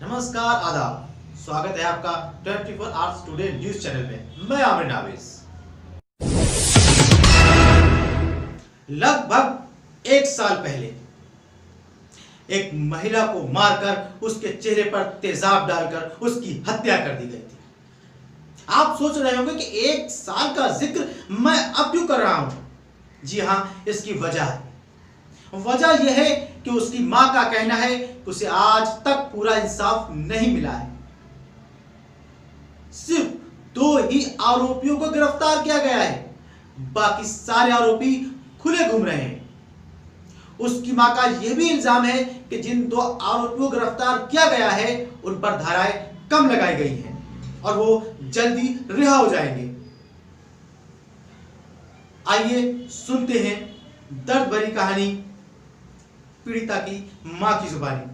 नमस्कार, आदाब। स्वागत है आपका 24 आवर्स टुडे न्यूज चैनल में। मैं आमिर नाविस। लगभग 1 साल पहले एक महिला को मारकर उसके चेहरे पर तेजाब डालकर उसकी हत्या कर दी गई थी। आप सोच रहे होंगे कि 1 साल का जिक्र मैं अब क्यों कर रहा हूं। जी हां, इसकी वजह है। वजह यह है कि उसकी मां का कहना है कि उसे आज तक पूरा इंसाफ नहीं मिला है। सिर्फ 2 ही आरोपियों को गिरफ्तार किया गया है, बाकी सारे आरोपी खुले घूम रहे हैं। उसकी मां का यह भी इल्जाम है कि जिन 2 आरोपियों को गिरफ्तार किया गया है उन पर धाराएं कम लगाई गई हैं और वो जल्दी रिहा हो जाएंगे। आइए सुनते हैं दर्द भरी कहानी पीड़िता की मां की जुबानी।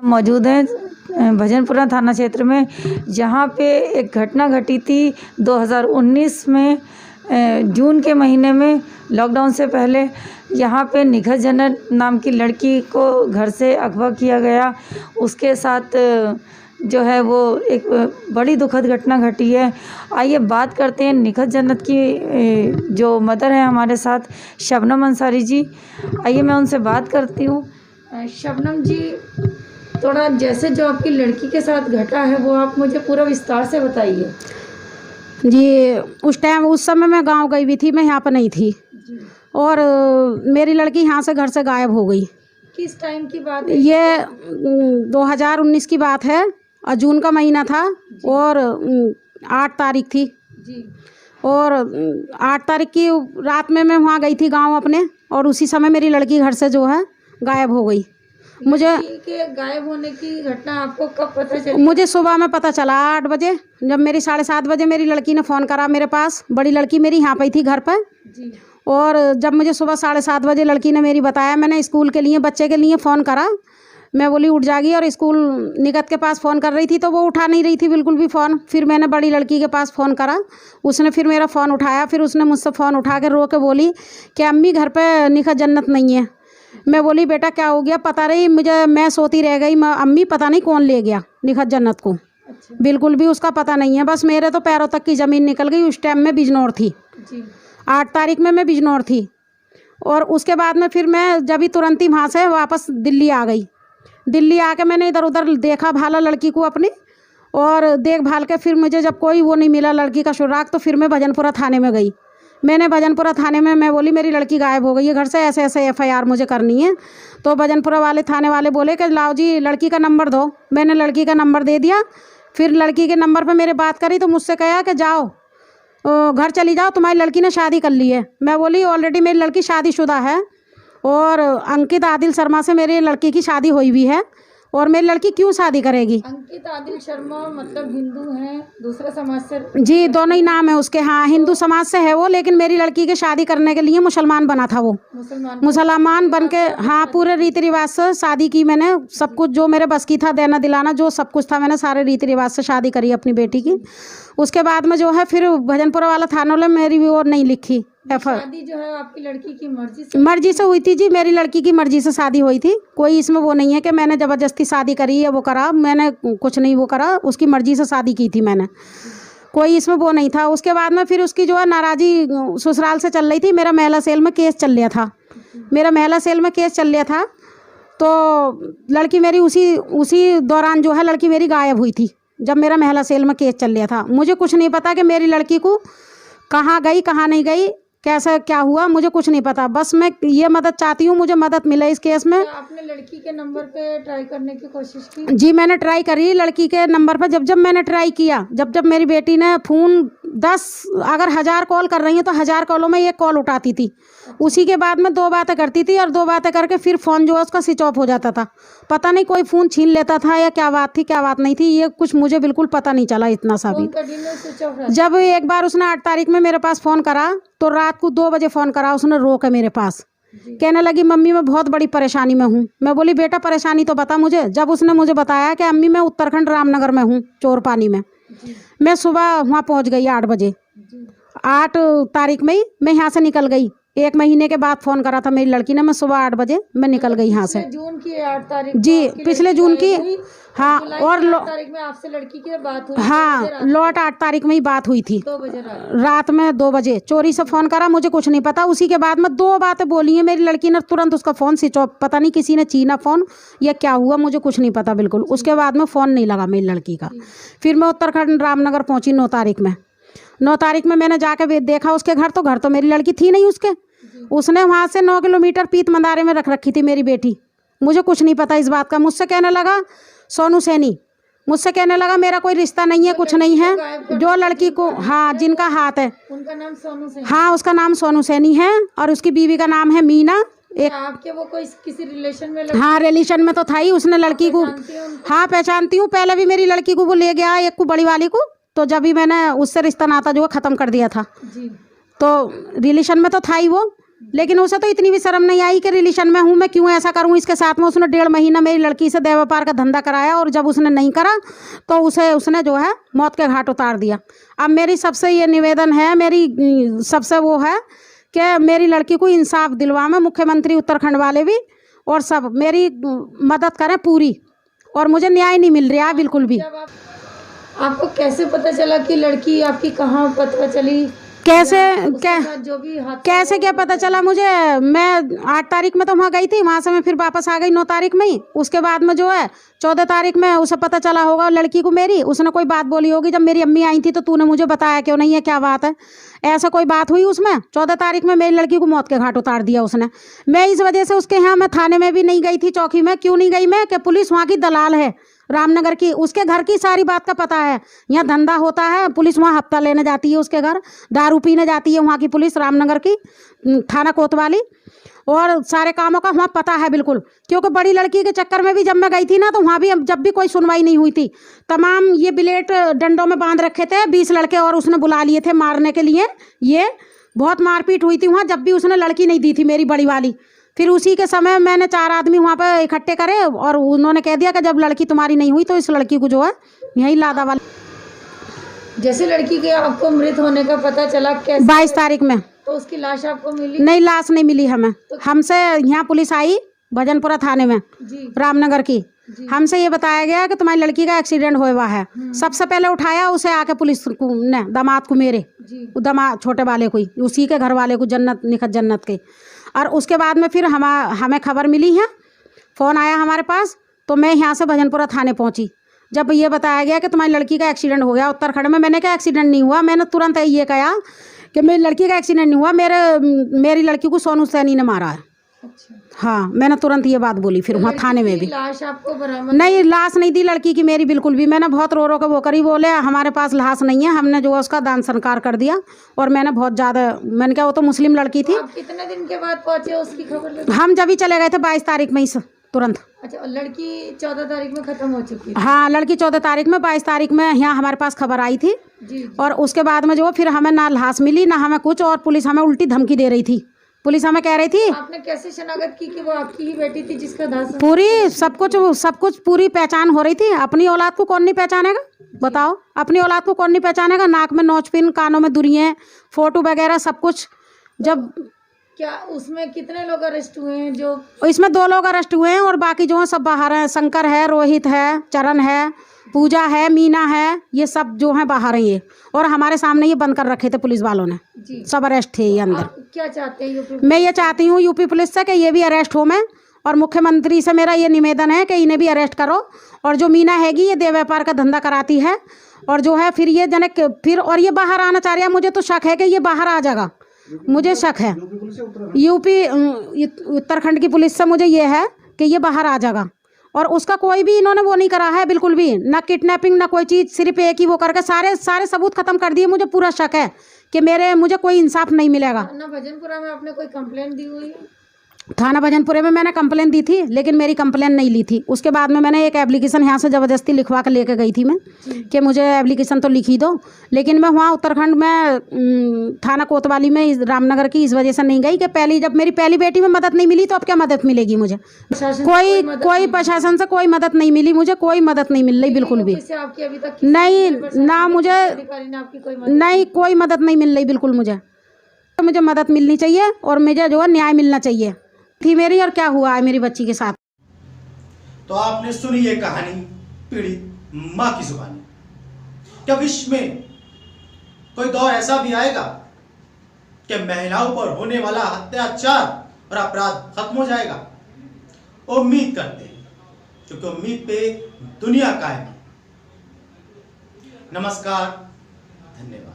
मौजूद है भजनपुरा थाना क्षेत्र में, जहाँ पे एक घटना घटी थी 2019 में जून के महीने में, लॉकडाउन से पहले। यहाँ पे निखत जन्नत नाम की लड़की को घर से अगवा किया गया। उसके साथ जो है वो एक बड़ी दुखद घटना घटी है। आइए बात करते हैं निखत जन्नत की जो मदर है हमारे साथ, शबनम अंसारी जी। आइए मैं उनसे बात करती हूँ। शबनम जी, थोड़ा जैसे जो आपकी लड़की के साथ घटा है वो आप मुझे पूरा विस्तार से बताइए। जी, उस समय मैं गांव गई हुई थी, मैं यहाँ पर नहीं थी। और मेरी लड़की यहाँ से घर से गायब हो गई। किस टाइम की बात है? ये 2019 की बात है और जून का महीना था और 8 तारीख थी जी। और 8 तारीख की रात में मैं वहाँ गई थी गांव अपने, और उसी समय मेरी लड़की घर से जो है गायब हो गई। मुझे के गायब होने की घटना आपको कब पता चली? मुझे सुबह में पता चला 8 बजे, जब मेरी 7:30 बजे मेरी लड़की ने फ़ोन करा मेरे पास। बड़ी लड़की मेरी यहाँ पे थी घर पर जी। और जब मुझे सुबह 7:30 बजे लड़की ने मेरी बताया, मैंने स्कूल के लिए बच्चे के लिए फ़ोन करा। मैं बोली उठ जाएगी, और स्कूल निगत के पास फ़ोन कर रही थी तो वो उठा नहीं रही थी बिल्कुल भी फ़ोन। फिर मैंने बड़ी लड़की के पास फ़ोन करा, उसने फिर मेरा फ़ोन उठाया। फिर उसने मुझसे फ़ोन उठा के रो के बोली कि अम्मी घर पर निखत जन्नत नहीं है। मैं बोली बेटा क्या हो गया? पता नहीं मुझे, मैं सोती रह गई। अम्मी पता नहीं कौन ले गया निखत जन्नत को। अच्छा। बिल्कुल भी उसका पता नहीं है, बस मेरे तो पैरों तक की ज़मीन निकल गई। उस टाइम में बिजनौर थी जी। 8 तारीख में मैं बिजनौर थी। और उसके बाद में फिर मैं जब ही तुरंत ही वहाँ से वापस दिल्ली आ गई। दिल्ली आके मैंने इधर उधर देखा भाला लड़की को अपनी, और देख भाल के फिर मुझे जब कोई वो नहीं मिला लड़की का सुराग, तो फिर मैं भजनपुरा थाने में गई। मैंने भजनपुरा थाने में मैं बोली मेरी लड़की गायब हो गई है घर से, ऐसे ऐसे FIR मुझे करनी है। तो भजनपुरा वाले थाने वाले बोले कि लाओ जी लड़की का नंबर दो। मैंने लड़की का नंबर दे दिया। फिर लड़की के नंबर पे मेरे बात करी तो मुझसे कहा कि जाओ घर चली जाओ, तुम्हारी लड़की ने शादी कर ली है। मैं बोली ऑलरेडी मेरी लड़की शादीशुदा है और अंकित आदिल शर्मा से मेरी लड़की की शादी हुई भी है, और मेरी लड़की क्यों शादी करेगी? अंकित आदिल शर्मा मतलब हिंदू हैं, दूसरे समाज से? जी, दोनों ही नाम है उसके। हाँ, हिंदू समाज से है वो, लेकिन मेरी लड़की की शादी करने के लिए मुसलमान बना था वो। मुसलमान बन के, हाँ, पूरे रीति रिवाज से शादी की मैंने। सब कुछ जो मेरे बस की था, देना दिलाना जो सब कुछ था, मैंने सारे रीति रिवाज से शादी करी अपनी बेटी की। उसके बाद में जो है फिर भजनपुरा वाला थाना ने मेरी भी और नहीं लिखी। शादी जो है आपकी लड़की की मर्जी से हुई थी जी। मेरी लड़की की मर्जी से शादी हुई थी। कोई इसमें वो नहीं है कि मैंने ज़बरदस्ती शादी करी या वो करा, मैंने कुछ नहीं वो करा। उसकी मर्जी से शादी की थी मैंने, कोई इसमें वो नहीं था। उसके बाद में फिर उसकी जो है नाराज़ी ससुराल से चल रही थी। मेरा महिला सेल में केस चल रहा था, तो लड़की मेरी उसी दौरान जो है लड़की मेरी गायब हुई थी, जब मेरा महिला सेल में केस चल रहा था। मुझे कुछ नहीं पता कि मेरी लड़की को कहाँ गई कहाँ नहीं गई, कैसा क्या हुआ, मुझे कुछ नहीं पता। बस मैं ये मदद चाहती हूँ, मुझे मदद मिले इस केस में। आपने लड़की के नंबर पे ट्राई करने की कोशिश की? जी, मैंने ट्राई करी लड़की के नंबर पर। जब मैंने ट्राई किया, जब मेरी बेटी ने फ़ोन अगर 1000 कॉल कर रही हैं तो 1000 कॉलों में 1 कॉल उठाती थी। उसी के बाद में 2 बातें करती थी और 2 बातें करके फिर फ़ोन जो है उसका स्विच ऑफ हो जाता था। पता नहीं कोई फ़ोन छीन लेता था या क्या बात थी क्या बात नहीं थी, ये कुछ मुझे बिल्कुल पता नहीं चला इतना सा भी। जब एक बार उसने 8 तारीख में मेरे पास फ़ोन करा तो रात को 2 बजे फ़ोन करा उसने, रो के मेरे पास कहने लगी मम्मी मैं बहुत बड़ी परेशानी में हूँ। मैं बोली बेटा परेशानी तो बता मुझे। जब उसने मुझे बताया कि अम्मी मैं उत्तराखंड रामनगर में हूँ, चोरपानी में, मैं सुबह वहाँ पहुँच गई 8 बजे। 8 तारीख में ही मैं यहाँ से निकल गई। 1 महीने के बाद फ़ोन करा था मेरी लड़की ने, मैं सुबह 8 बजे मैं निकल गई यहाँ से। जून की 8 तारीख जी, पिछले जून की। हाँ, और 8 तारीख में आपसे लड़की की बात हुई? हाँ, लौट 8 तारीख में ही बात हुई थी, 2 बजे रात में 2 बजे चोरी से फ़ोन करा, मुझे कुछ नहीं पता। उसी के बाद में 2 बातें बोली हैं मेरी लड़की ने, तुरंत उसका फ़ोन स्विच ऑफ, पता नहीं किसी ने छीना फ़ोन या क्या हुआ, मुझे कुछ नहीं पता बिल्कुल। उसके बाद में फ़ोन नहीं लगा मेरी लड़की का। फिर मैं उत्तराखंड रामनगर पहुँची 9 तारीख में। 9 तारीख में मैंने जाके देखा उसके घर, तो घर तो मेरी लड़की थी नहीं उसके। उसने वहाँ से 9 किलोमीटर पीत मंदारे में रख रखी थी मेरी बेटी। मुझे कुछ नहीं पता इस बात का। मुझसे कहने लगा सोनू सैनी, मुझसे कहने लगा मेरा कोई रिश्ता नहीं है, कुछ नहीं है। जो लड़की को, हाँ, जिनका हाथ है उनका नाम सोनू सैनी? हाँ, उसका नाम सोनू सैनी है और उसकी बीवी का नाम है मीना। एक आपके वो कोई किसी रिलेशन में हाँ, रिलेशन में तो था ही। उसने लड़की को, हाँ पहचानती हूँ, पहले भी मेरी लड़की को वो ले गया एक को, बड़ी वाली को, तो जब भी मैंने उससे रिश्ता नाता जो है ख़त्म कर दिया था जी। तो रिलेशन में तो था ही वो। लेकिन उसे तो इतनी भी शर्म नहीं आई कि रिलेशन में हूँ, मैं क्यों ऐसा करूँ इसके साथ में। उसने 1.5 महीना मेरी लड़की से देह व्यापार का धंधा कराया और जब उसने नहीं करा तो उसने जो है मौत के घाट उतार दिया। अब मेरी सबसे ये निवेदन है, मेरी सबसे वो है कि मेरी लड़की को इंसाफ दिलवा में मुख्यमंत्री उत्तराखंड वाले भी और सब मेरी मदद करें पूरी, और मुझे न्याय नहीं मिल रहा है बिल्कुल भी। आपको कैसे पता चला कि लड़की आपकी कहाँ पता चली? कैसे जो भी कैसे क्या पता चला मुझे? मैं 8 तारीख में तो वहाँ गई थी, वहाँ से मैं फिर वापस आ गई 9 तारीख में ही। उसके बाद में जो है 14 तारीख में उसे पता चला होगा लड़की को मेरी, उसने कोई बात बोली होगी जब मेरी अम्मी आई थी तो तूने मुझे बताया क्यों नहीं है, क्या बात है, ऐसा कोई बात हुई उसमें। 14 तारीख में मेरी लड़की को मौत के घाट उतार दिया उसने। मैं इस वजह से उसके यहाँ मैं थाने में भी नहीं गई थी, चौकी में क्यों नहीं गई मैं, कि पुलिस वहाँ की दलाल है रामनगर की, उसके घर की सारी बात का पता है। यहाँ धंधा होता है, पुलिस वहाँ हफ्ता लेने जाती है उसके घर, दारू पीने जाती है वहाँ की पुलिस रामनगर की, थाना कोतवाली, और सारे कामों का वहाँ पता है बिल्कुल। क्योंकि बड़ी लड़की के चक्कर में भी जब मैं गई थी ना तो वहाँ भी जब भी कोई सुनवाई नहीं हुई थी, तमाम ये ब्लेड डंडों में बांध रखे थे 20 लड़के और उसने बुला लिए थे मारने के लिए। ये बहुत मारपीट हुई थी वहाँ जब भी उसने लड़की नहीं दी थी मेरी बड़ी वाली। फिर उसी के समय मैंने 4 आदमी वहाँ पर इकट्ठे करे और उन्होंने कह दिया कि जब लड़की तुम्हारी नहीं हुई तो इस लड़की को जो है यही लादा वाली। जैसे लड़की के आपको मृत होने का पता चला कैसे? 22 तारीख में। तो उसकी लाश आपको मिली? नहीं, लाश नहीं मिली हमें। हमसे यहाँ पुलिस आई भजनपुरा थाने में जी। रामनगर की, हमसे ये बताया गया कि तुम्हारी लड़की का एक्सीडेंट हुआ है। सबसे पहले उठाया उसे आके पुलिस ने, दामाद को, मेरे दामाद छोटे वाले को ही, उसी के घर वाले को, जन्नत निखत जन्नत के। और उसके बाद में फिर हमें खबर मिली है, फ़ोन आया हमारे पास, तो मैं यहाँ से भजनपुरा थाने पहुँची। जब ये बताया गया कि तुम्हारी लड़की का एक्सीडेंट हो गया उत्तराखंड में, मैंने कहा एक्सीडेंट नहीं हुआ, मैंने तुरंत ये कहा कि मेरी लड़की का एक्सीडेंट नहीं हुआ, मेरी लड़की को सोनू सैनी ने मारा है। अच्छा। हाँ, मैंने तुरंत ये बात बोली फिर वहाँ थाने में भी। लाश आपको बरामद? नहीं, लाश नहीं दी लड़की की मेरी बिल्कुल भी। मैंने बहुत रो के वो करी, बोले हमारे पास लाश नहीं है, हमने जो है उसका दान संस्कार कर दिया। और मैंने बहुत ज़्यादा, मैंने कहा वो तो मुस्लिम लड़की थी। आप कितने दिन के बाद पहुँचे उसकी खबर? हम जब ही चले गए थे 22 तारीख में ही तुरंत। अच्छा, और लड़की 14 तारीख में ख़त्म हो चुकी थी? हाँ, लड़की 14 तारीख में, 22 तारीख में यहाँ हमारे पास खबर आई थी जी। और उसके बाद में जो फिर हमें ना लाश मिली ना हमें कुछ, और पुलिस हमें उल्टी धमकी दे रही थी। पुलिस हमें कह रही थी, आपने कैसे शनाख्त की कि वो आपकी ही बेटी थी जिसका दास? पूरी सब कुछ पूरी पहचान हो रही थी। अपनी औलाद को कौन नहीं पहचानेगा बताओ? अपनी औलाद को कौन नहीं पहचानेगा? नाक में नोचपिन, कानों में दुरियाँ, फोटो वगैरह सब कुछ। जब क्या उसमें कितने लोग अरेस्ट हुए हैं? जो इसमें 2 लोग अरेस्ट हुए हैं और बाकी जो है सब बाहर हैं। शंकर है, रोहित है, चरण है, पूजा है, मीना है, ये सब जो है बाहर हैं ये। और हमारे सामने ये बंद कर रखे थे पुलिस वालों ने जी। सब अरेस्ट थे ये अंदर। आप क्या चाहते हैं यूपी? मैं ये चाहती हूँ यूपी पुलिस से कि ये भी अरेस्ट हो मैं, और मुख्यमंत्री से मेरा ये निवेदन है कि इन्हें भी अरेस्ट करो। और जो मीना हैगी ये देह व्यापार का धंधा कराती है और जो है फिर ये जनक फिर और ये बाहर आना चाह रही है। मुझे तो शक है कि ये बाहर आ जाएगा, मुझे शक है। यूपी उत्तराखंड की पुलिस से मुझे ये है कि ये बाहर आ जाएगा और उसका कोई भी इन्होंने वो नहीं करा है, बिल्कुल भी ना किडनैपिंग ना कोई चीज़, सिर्फ एक ही वो करके सारे सारे सबूत खत्म कर दिए। मुझे पूरा शक है कि मुझे कोई इंसाफ नहीं मिलेगा। ना भजनपुरा में आपने कोई कंप्लेंट दी हुई? थाना भजनपुरे में मैंने कंप्लेन दी थी, लेकिन मेरी कंप्लेन नहीं ली थी। उसके बाद में मैंने एक एप्लीकेशन यहाँ से ज़बरदस्ती लिखवा कर लेके गई थी मैं कि मुझे एप्लीकेशन तो लिखी दो, लेकिन मैं वहाँ उत्तराखंड में थाना कोतवाली में रामनगर की इस वजह से नहीं गई कि जब मेरी पहली बेटी में मदद नहीं मिली तो अब क्या मदद मिलेगी मुझे? कोई प्रशासन से कोई मदद नहीं मिली, मुझे कोई मदद नहीं मिल रही बिल्कुल भी आपकी अभी तक नहीं, ना मुझे नहीं कोई मदद नहीं मिल रही बिल्कुल। मुझे मदद मिलनी चाहिए और मुझे जो है न्याय मिलना चाहिए थी मेरी, और क्या हुआ है मेरी बच्ची के साथ। तो आपने सुनी ये कहानी पीड़ित मां की जुबानी। क्या विश्व में कोई दौर ऐसा भी आएगा कि महिलाओं पर होने वाला अत्याचार और अपराध खत्म हो जाएगा? उम्मीद करते हैं, क्योंकि उम्मीद पे दुनिया कायम है। नमस्कार, धन्यवाद।